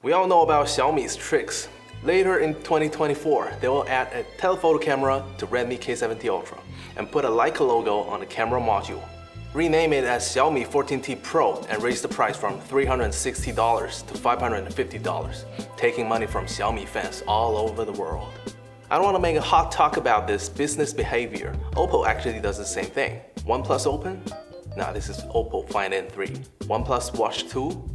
We all know about Xiaomi's tricks. Later in 2024, they will add a telephoto camera to Redmi K70 Ultra and put a Leica logo on the camera module. Rename it as Xiaomi 14T Pro and raise the price from $360 to $550, taking money from Xiaomi fans all over the world. I don't want to make a hot talk about this business behavior. Oppo actually does the same thing. OnePlus Open? Nah, this is Oppo Find N3. OnePlus Watch 2?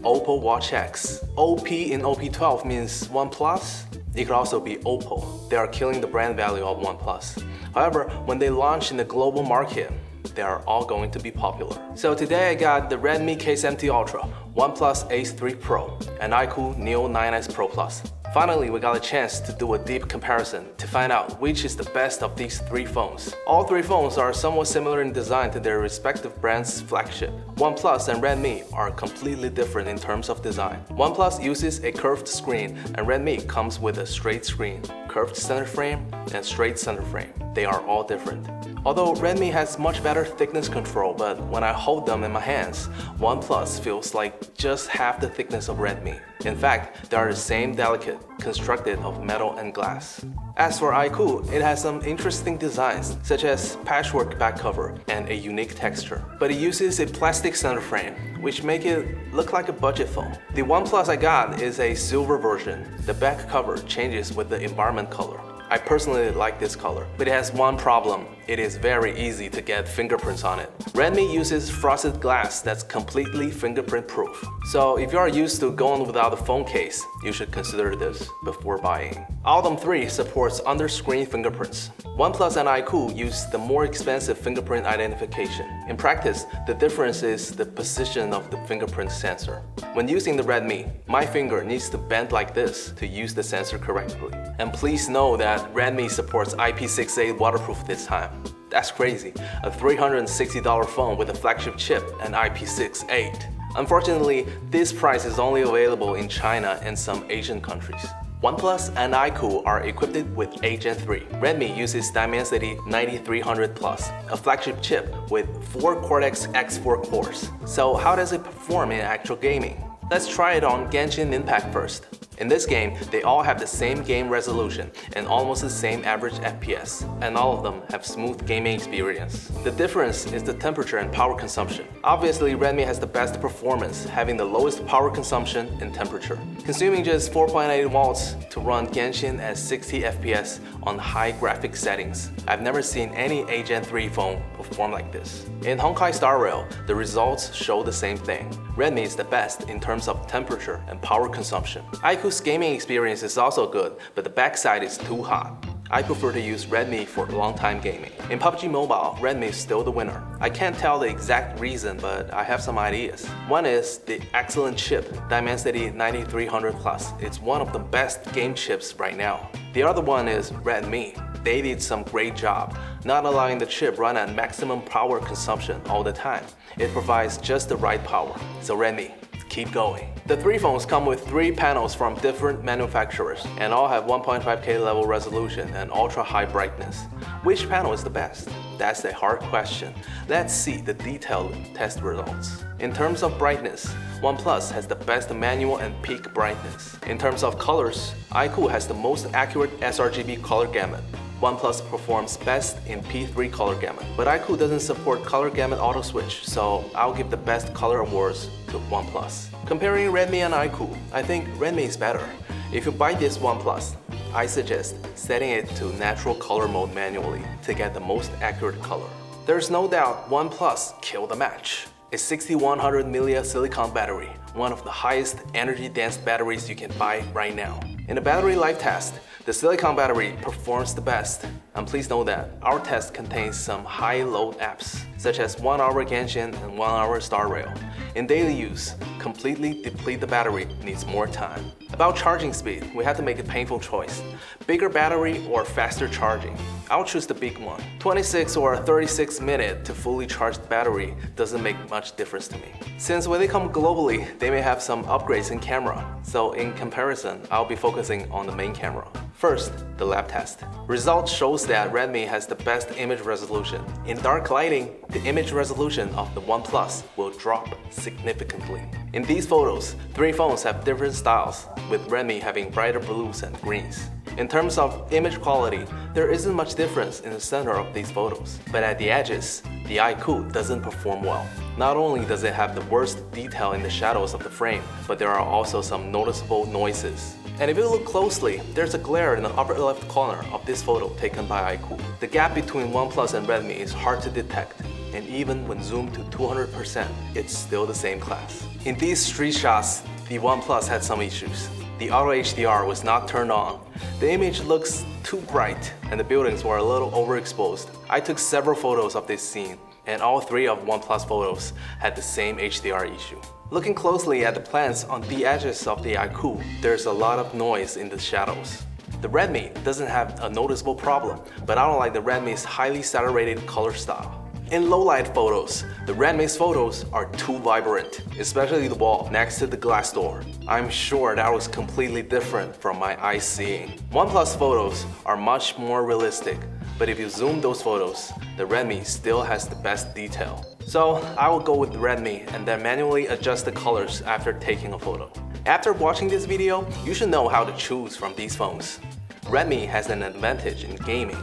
Oppo Watch X. OP in OP12 means OnePlus. It could also be Oppo. They are killing the brand value of OnePlus. However, when they launch in the global market, they are all going to be popular. So today I got the Redmi K70 Ultra, OnePlus Ace 3 Pro, and iQOO Neo 9S Pro Plus. Finally, we got a chance to do a deep comparison to find out which is the best of these three phones. All three phones are somewhat similar in design to their respective brands' flagship. OnePlus and Redmi are completely different in terms of design. OnePlus uses a curved screen and Redmi comes with a straight screen, curved center frame, and straight center frame. They are all different. Although Redmi has much better thickness control, but when I hold them in my hands, OnePlus feels like just half the thickness of Redmi. In fact, they are the same delicate, constructed of metal and glass. As for iQOO, it has some interesting designs, such as patchwork back cover and a unique texture. But it uses a plastic center frame, which make it look like a budget phone. The OnePlus I got is a silver version. The back cover changes with the environment color. I personally like this color, but it has one problem. It is very easy to get fingerprints on it. Redmi uses frosted glass that's completely fingerprint proof. So if you are used to going without a phone case, you should consider this before buying. Altum 3 supports under-screen fingerprints. OnePlus and iQOO use the more expensive fingerprint identification. In practice, the difference is the position of the fingerprint sensor. When using the Redmi, my finger needs to bend like this to use the sensor correctly. And please know that Redmi supports IP68 waterproof this time. That's crazy, a $360 phone with a flagship chip and IP68. Unfortunately, this price is only available in China and some Asian countries. OnePlus and iQOO are equipped with Gen 3. Redmi uses Dimensity 9300 Plus, a flagship chip with 4 Cortex X4 cores. So how does it perform in actual gaming? Let's try it on Genshin Impact first. In this game, they all have the same game resolution and almost the same average FPS, and all of them have smooth gaming experience. The difference is the temperature and power consumption. Obviously, Redmi has the best performance, having the lowest power consumption and temperature, consuming just 4.8 watts to run Genshin at 60 FPS on high graphic settings. I've never seen any Gen 3 phone perform like this. In Honkai Star Rail, the results show the same thing. Redmi is the best in terms of temperature and power consumption. iQOO's gaming experience is also good, but the backside is too hot. I prefer to use Redmi for long-time gaming. In PUBG Mobile, Redmi is still the winner. I can't tell the exact reason, but I have some ideas. One is the excellent chip, Dimensity 9300 Plus. It's one of the best game chips right now. The other one is Redmi. They did some great job, not allowing the chip run at maximum power consumption all the time. It provides just the right power. So Redmi, keep going. The three phones come with 3 panels from different manufacturers and all have 1.5K level resolution and ultra high brightness. Which panel is the best? That's a hard question. Let's see the detailed test results. In terms of brightness, OnePlus has the best manual and peak brightness. In terms of colors, iQOO has the most accurate sRGB color gamut. OnePlus performs best in P3 color gamut, but iQOO doesn't support color gamut auto switch, so I'll give the best color awards to OnePlus. Comparing Redmi and iQOO, I think Redmi is better. If you buy this OnePlus, I suggest setting it to natural color mode manually to get the most accurate color. There's no doubt OnePlus killed the match. A 6100 mAh silicon battery, one of the highest energy-dense batteries you can buy right now. In the battery life test, the silicon battery performs the best. And please know that our test contains some high-load apps, such as 1 hour Genshin and 1 hour Star Rail. In daily use, completely deplete the battery needs more time. About charging speed, we had to make a painful choice. Bigger battery or faster charging? I'll choose the big one. 26 or 36 minutes to fully charge the battery doesn't make much difference to me. Since when they come globally, they may have some upgrades in camera. So in comparison, I'll be focusing on the main camera. First, the lab test. Results shows that Redmi has the best image resolution. In dark lighting, the image resolution of the OnePlus will drop significantly. In these photos, 3 phones have different styles, with Redmi having brighter blues and greens. In terms of image quality, there isn't much difference in the center of these photos, but at the edges, the iQOO doesn't perform well. Not only does it have the worst detail in the shadows of the frame, but there are also some noticeable noises. And if you look closely, there's a glare in the upper left corner of this photo taken by iQOO. The gap between OnePlus and Redmi is hard to detect, and even when zoomed to 200%, it's still the same class. In these street shots, the OnePlus had some issues. The auto HDR was not turned on, the image looks too bright, and the buildings were a little overexposed. I took several photos of this scene, and all 3 of OnePlus photos had the same HDR issue. Looking closely at the plants on the edges of the iQOO, there's a lot of noise in the shadows. The Redmi doesn't have a noticeable problem, but I don't like the Redmi's highly saturated color style. In low-light photos, the Redmi's photos are too vibrant, especially the wall next to the glass door. I'm sure that was completely different from my eyes seeing. OnePlus photos are much more realistic, but if you zoom those photos, the Redmi still has the best detail. So I will go with the Redmi and then manually adjust the colors after taking a photo. After watching this video, you should know how to choose from these phones. Redmi has an advantage in gaming,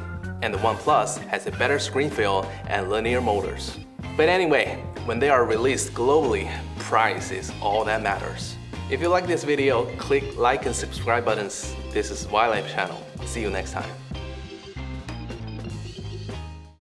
and the OnePlus has a better screen feel and linear motors. But anyway, when they are released globally, price is all that matters. If you like this video, click like and subscribe buttons. This is YLife channel. See you next time.